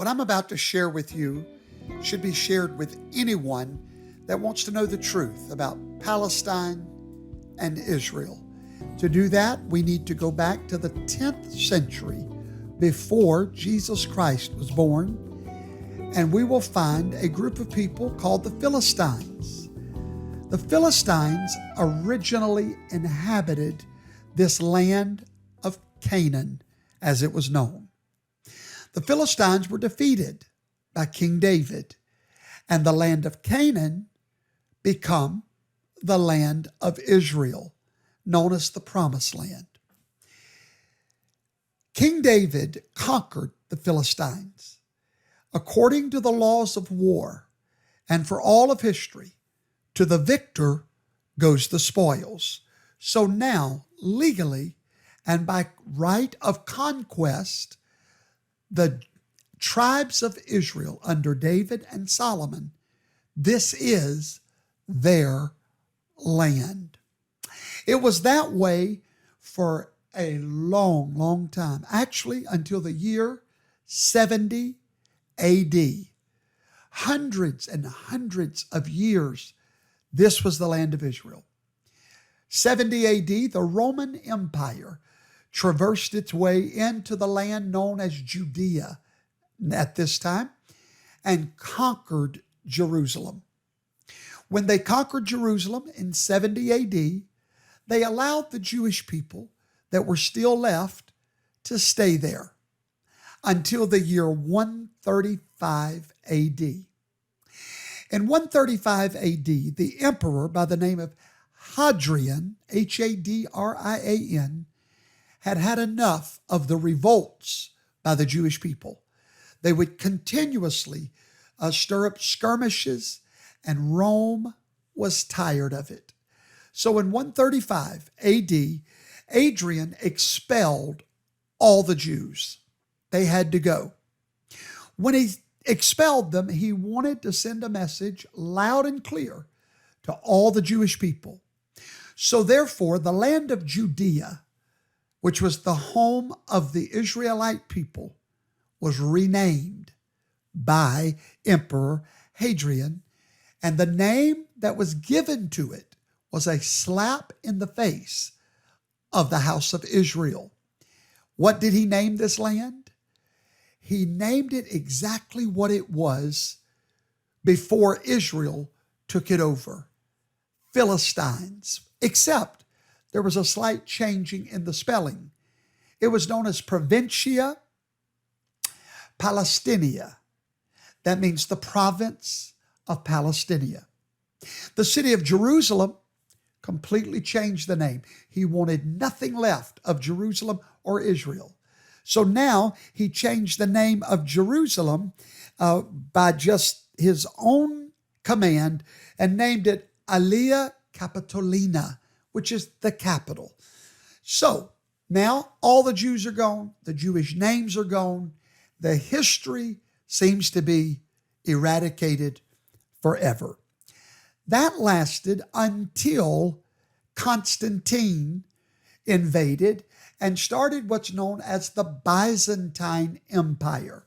What I'm about to share with you should be shared with anyone that wants to know the truth about Palestine and Israel. To do that, we need to go back to the 10th century before Jesus Christ was born, and we will find a group of people called the Philistines. The Philistines originally inhabited this land of Canaan, as it was known. The Philistines were defeated by King David, and the land of Canaan became the land of Israel, known as the Promised Land. King David conquered the Philistines. According to the laws of war, and for all of history, to the victor goes the spoils. So now, legally, and by right of conquest, the tribes of Israel under David and Solomon, this is their land. It was that way for a long, long time, actually until the year 70 AD. Hundreds and hundreds of years, this was the land of Israel. 70 AD, the Roman Empire traversed its way into the land known as Judea at this time and conquered Jerusalem. When they conquered Jerusalem in 70 AD, they allowed the Jewish people that were still left to stay there until the year 135 AD. In 135 AD, the emperor by the name of Hadrian, Hadrian, had had enough of the revolts by the Jewish people. They would continuously stir up skirmishes, and Rome was tired of it. So in 135 AD, Hadrian expelled all the Jews. They had to go. When he expelled them, he wanted to send a message loud and clear to all the Jewish people. So therefore, the land of Judea, which was the home of the Israelite people, was renamed by Emperor Hadrian, and the name that was given to it was a slap in the face of the house of Israel. What did he name this land? He named it exactly what it was before Israel took it over: Philistines, except there was a slight changing in the spelling. It was known as Provincia Palestinia. That means the province of Palestinia. The city of Jerusalem completely changed the name. He wanted nothing left of Jerusalem or Israel. So now he changed the name of Jerusalem by just his own command and named it Aelia Capitolina, which is the capital. So now all the Jews are gone. The Jewish names are gone. The history seems to be eradicated forever. That lasted until Constantine invaded and started what's known as the Byzantine Empire.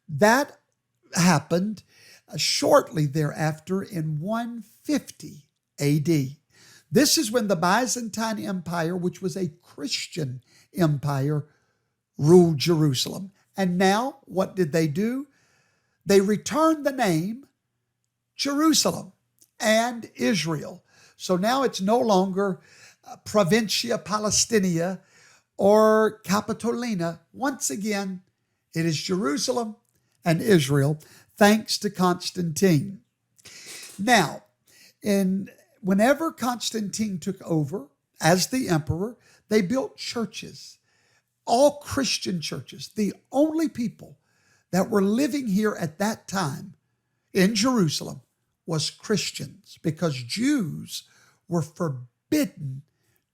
That happened shortly thereafter in 150 AD. This is when the Byzantine Empire, which was a Christian empire, ruled Jerusalem. And now, what did they do? They returned the name Jerusalem and Israel. So now it's no longer Provincia Palestinia or Capitolina. Once again, it is Jerusalem and Israel, thanks to Constantine. Now, whenever Constantine took over as the emperor, they built churches, all Christian churches. The only people that were living here at that time in Jerusalem was Christians, because Jews were forbidden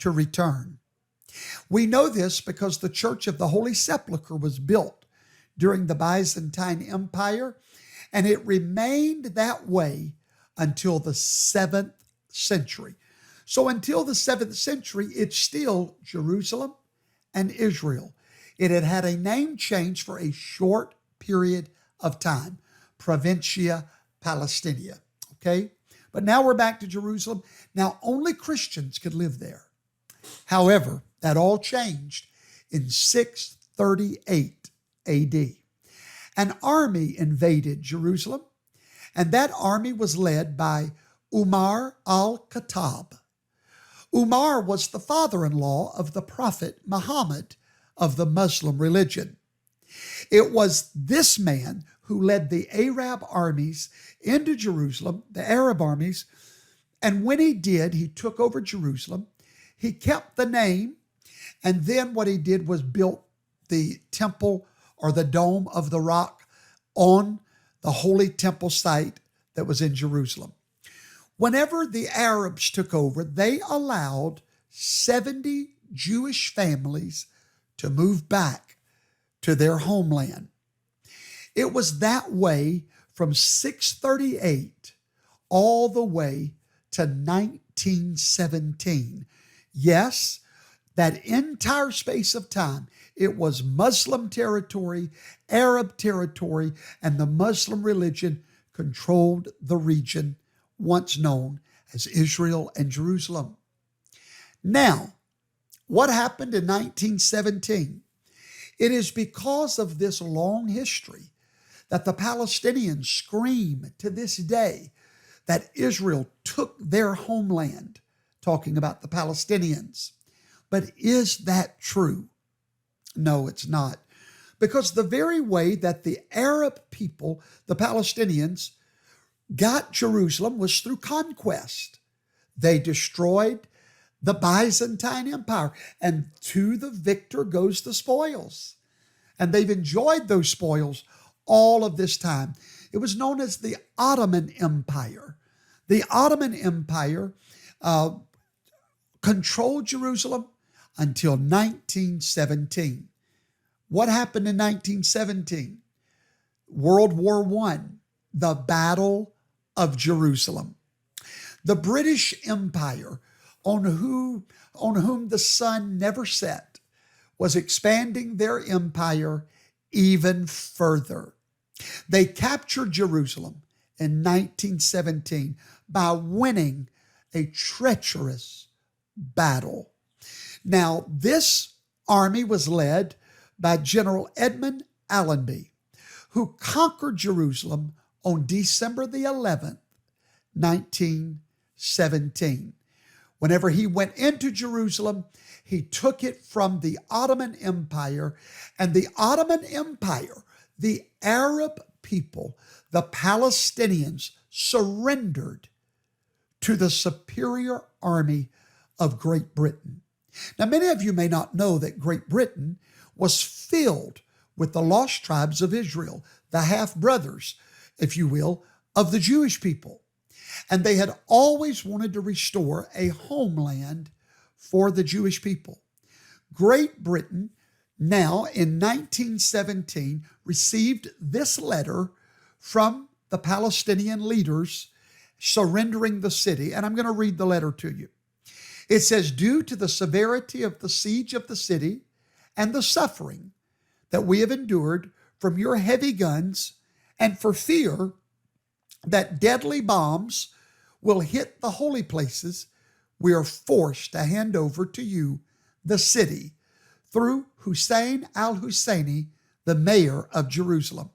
to return. We know this because the Church of the Holy Sepulchre was built during the Byzantine Empire, and it remained that way until the 7th century. So until the 7th century, it's still Jerusalem and Israel. It had had a name change for a short period of time, Provincia Palestina. Okay? But now we're back to Jerusalem. Now only Christians could live there. However, that all changed in 638 AD. An army invaded Jerusalem, and that army was led by Umar al-Khattab. Umar was the father-in-law of the Prophet Muhammad of the Muslim religion. It was this man who led the Arab armies into Jerusalem, the Arab armies, and when he did, he took over Jerusalem. He kept the name, and then what he did was built the temple or the Dome of the Rock on the holy temple site that was in Jerusalem. Whenever the Arabs took over, they allowed 70 Jewish families to move back to their homeland. It was that way from 638 all the way to 1917. Yes, that entire space of time, it was Muslim territory, Arab territory, and the Muslim religion controlled the region once known as Israel and Jerusalem. Now, what happened in 1917? It is because of this long history that the Palestinians scream to this day that Israel took their homeland, talking about the Palestinians. But is that true? No, it's not. Because the very way that the Arab people, the Palestinians, got Jerusalem was through conquest. They destroyed the Byzantine Empire, and to the victor goes the spoils. And they've enjoyed those spoils all of this time. It was known as the Ottoman Empire. The Ottoman Empire controlled Jerusalem until 1917. What happened in 1917? World War I, the Battle of Jerusalem. The British Empire, on whom the sun never set, was expanding their empire even further. They captured Jerusalem in 1917 by winning a treacherous battle. Now, this army was led by General Edmund Allenby, who conquered Jerusalem on December the 11th, 1917. Whenever he went into Jerusalem, he took it from the Ottoman Empire, and the Ottoman Empire, the Arab people, the Palestinians, surrendered to the superior army of Great Britain. Now, many of you may not know that Great Britain was filled with the lost tribes of Israel, the half-brothers, if you will, of the Jewish people. And they had always wanted to restore a homeland for the Jewish people. Great Britain, now in 1917, received this letter from the Palestinian leaders surrendering the city. And I'm going to read the letter to you. It says, due to the severity of the siege of the city and the suffering that we have endured from your heavy guns, and for fear that deadly bombs will hit the holy places, we are forced to hand over to you the city through Hussein al-Husseini, the mayor of Jerusalem,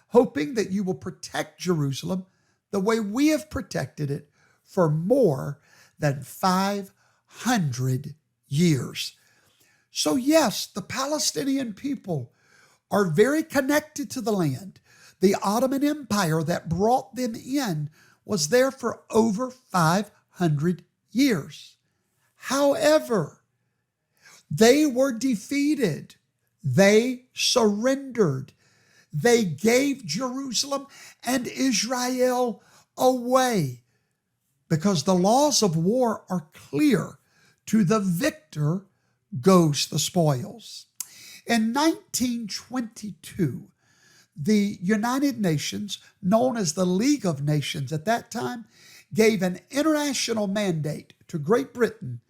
hoping that you will protect Jerusalem the way we have protected it for more than 500 years. So yes, the Palestinian people are very connected to the land. The Ottoman Empire that brought them in was there for over 500 years. However, they were defeated. They surrendered. They gave Jerusalem and Israel away because the laws of war are clear. To the victor goes the spoils. In 1922, the United Nations, known as the League of Nations at that time, gave an international mandate to Great Britain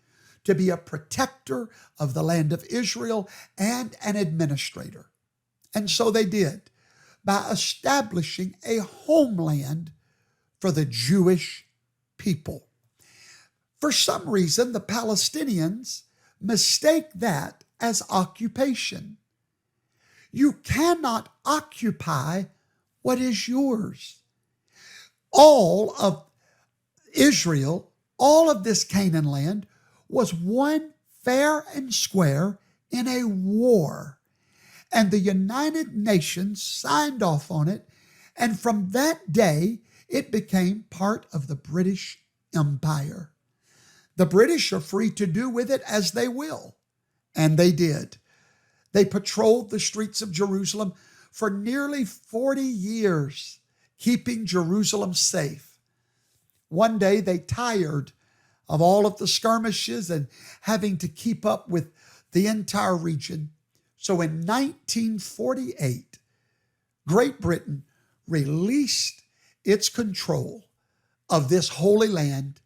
to be a protector of the land of Israel and an administrator. And so they did. by establishing a homeland for the Jewish people. For some reason, the Palestinians mistake that as occupation. You cannot occupy what is yours. All of Israel, all of this Canaan land, was won fair and square in a war. And the United Nations signed off on it. And from that day, it became part of the British Empire. The British are free to do with it as they will. And they did. They patrolled the streets of Jerusalem for nearly 40 years, keeping Jerusalem safe. One day they tired of all of the skirmishes and having to keep up with the entire region. So in 1948, Great Britain released its control of this holy land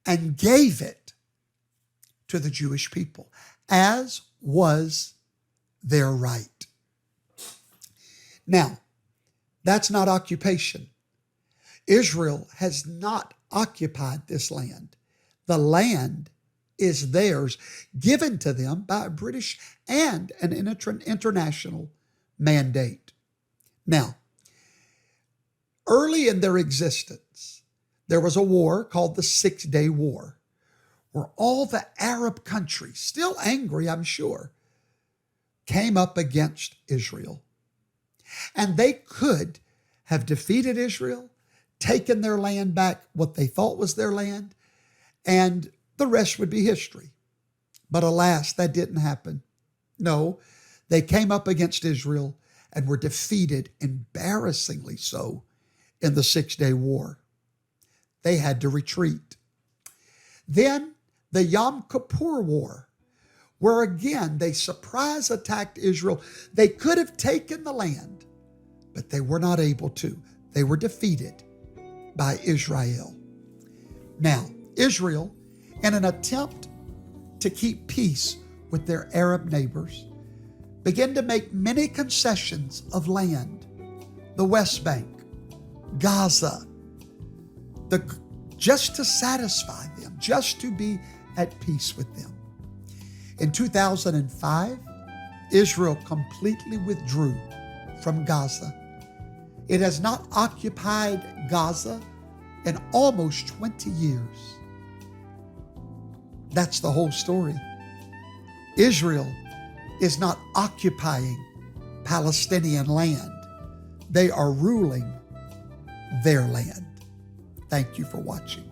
and gave it to the Jewish people, as was their right. Now, that's not occupation. Israel has not occupied this land. The land is theirs, given to them by a British and an international mandate. Now, early in their existence, there was a war called the 6-Day War, where all the Arab countries, still angry, I'm sure, came up against Israel. And they could have defeated Israel, taken their land back, what they thought was their land, and the rest would be history. But alas, that didn't happen. No, they came up against Israel and were defeated, embarrassingly so, in the 6-Day War. They had to retreat. Then the Yom Kippur War, where again they surprise attacked Israel. They could have taken the land, but they were not able to. They were defeated by Israel. Now, Israel, in an attempt to keep peace with their Arab neighbors, began to make many concessions of land, the West Bank, Gaza, just to satisfy them, just to be at peace with them. In 2005, Israel completely withdrew from Gaza. It has not occupied Gaza in almost 20 years. That's the whole story. Israel is not occupying Palestinian land. They are ruling their land. Thank you for watching.